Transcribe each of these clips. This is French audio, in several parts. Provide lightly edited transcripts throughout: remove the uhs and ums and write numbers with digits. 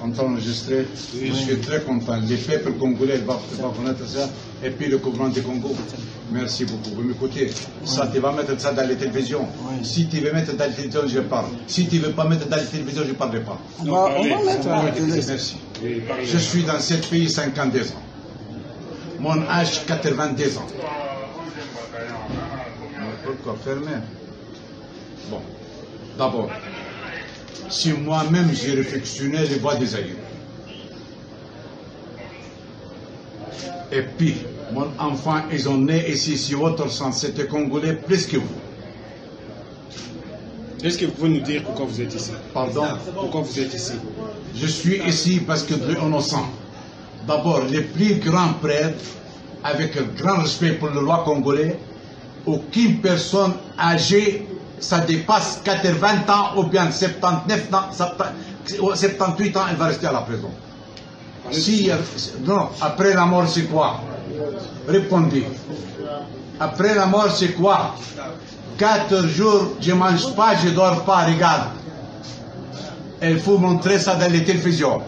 On t'a enregistré. Je suis très content. Les peuples congolais vont connaître ça. Et puis le gouvernement du Congo. Merci beaucoup. Vous m'écoutez. Ça, tu vas mettre ça dans les télévisions. Si tu veux mettre dans les télévisions, je parle. Si tu ne veux pas mettre dans les télévisions, je ne parlerai pas. On va mettre dans la télé. Merci. Je suis dans ce pays 52 ans. Mon âge 82 ans. Pourquoi fermer? Bon, d'abord, si moi-même j'ai réflexionné les voies des aïeux, et puis mon enfant, ils ont né ici, sur votre sens, c'était congolais plus que vous. Est-ce que vous pouvez nous dire pourquoi vous êtes ici? Pardon? Pourquoi vous êtes ici? Je suis ici parce que Dieu est innocent. D'abord, les plus grands prêtres, avec un grand respect pour le roi congolais, aucune personne âgée, ça dépasse 80 ans ou bien 79 ans, 78 ans, elle va rester à la prison. Si, non, après la mort, c'est quoi? Répondez. Après la mort, c'est quoi? 4 jours, je ne mange pas, je ne dors pas, regarde. Il faut montrer ça dans les télévisions.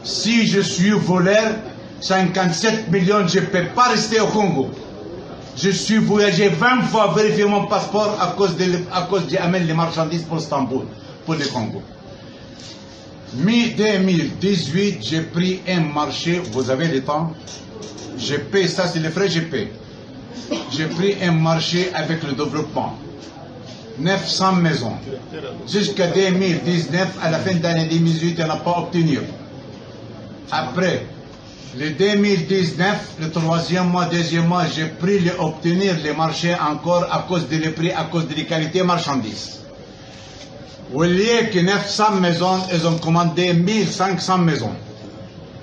Si je suis voleur, 57 millions, je ne peux pas rester au Congo. Je suis voyagé 20 fois vérifier mon passeport à cause d'amener les marchandises pour Istanbul, pour le Congo. Mi-2018, j'ai pris un marché, vous avez le temps, je paie, ça c'est les frais, je paie. J'ai pris un marché avec le développement. 900 maisons. Jusqu'à 2019, à la fin de l'année 2018, on n'a pas obtenu. Après, le 2019, le 3e mois, 2e mois, j'ai pris obtenir les marchés encore à cause des prix, à cause des qualités marchandises. Au lieu que 900 maisons, ils ont commandé 1500 maisons.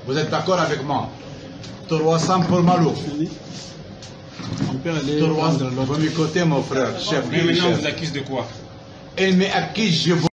Vous êtes d'accord avec moi? 300 pour Malou. Vous m'écoutez, mon frère, chef. Mais maintenant, on vous accuse de quoi? Il m'accuse, je vous.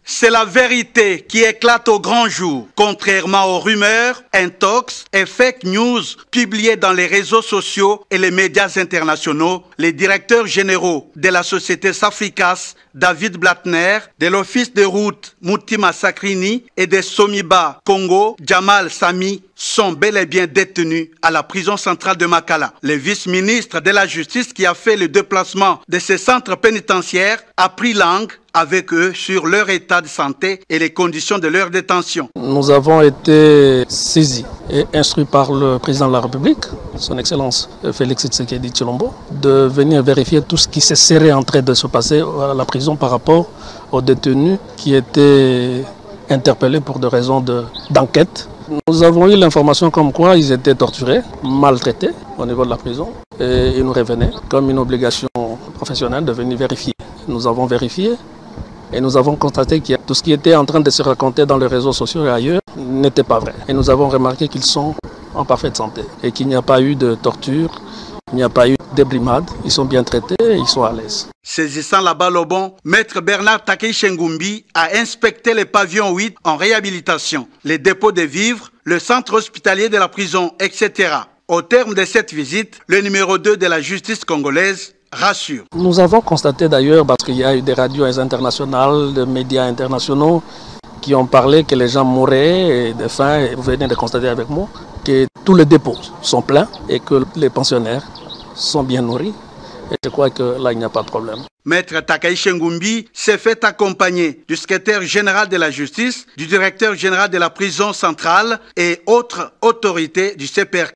C'est la vérité qui éclate au grand jour, contrairement aux rumeurs, intox et fake news publiées dans les réseaux sociaux et les médias internationaux. Les directeurs généraux de la société Safricas, David Blattner, de l'office de route Moutima Sakrini et de Somiba Congo, Jamal Sami, sont bel et bien détenus à la prison centrale de Makala. Le vice-ministre de la Justice qui a fait le déplacement de ces centres pénitentiaires a pris langue avec eux sur leur état de santé et les conditions de leur détention. Nous avons été saisis et instruits par le président de la République, son Excellence Félix Tshisekedi Tshilombo, de venir vérifier tout ce qui serait en train de se passer à la prison par rapport aux détenus qui étaient interpellés pour des raisons d'enquête. Nous avons eu l'information comme quoi ils étaient torturés, maltraités au niveau de la prison et ils nous revenaient comme une obligation professionnelle de venir vérifier. Nous avons vérifié et nous avons constaté que tout ce qui était en train de se raconter dans les réseaux sociaux et ailleurs n'était pas vrai. Et nous avons remarqué qu'ils sont en parfaite santé et qu'il n'y a pas eu de torture, il n'y a pas eu de brimade, ils sont bien traités et ils sont à l'aise. Saisissant la balle au bon, Maître Bernard Takei Chengumbi a inspecté les pavillons 8 en réhabilitation, les dépôts de vivres, le centre hospitalier de la prison, etc. Au terme de cette visite, le numéro 2 de la justice congolaise rassure. Nous avons constaté d'ailleurs, parce qu'il y a eu des radios internationales, des médias internationaux qui ont parlé que les gens mouraient de faim, et vous venez de constater avec moi que tous les dépôts sont pleins et que les pensionnaires sont bien nourris. Et je crois que là, il n'y a pas de problème. Maître Takei Chengumbi s'est fait accompagner du secrétaire général de la justice, du directeur général de la prison centrale et autres autorités du CPR.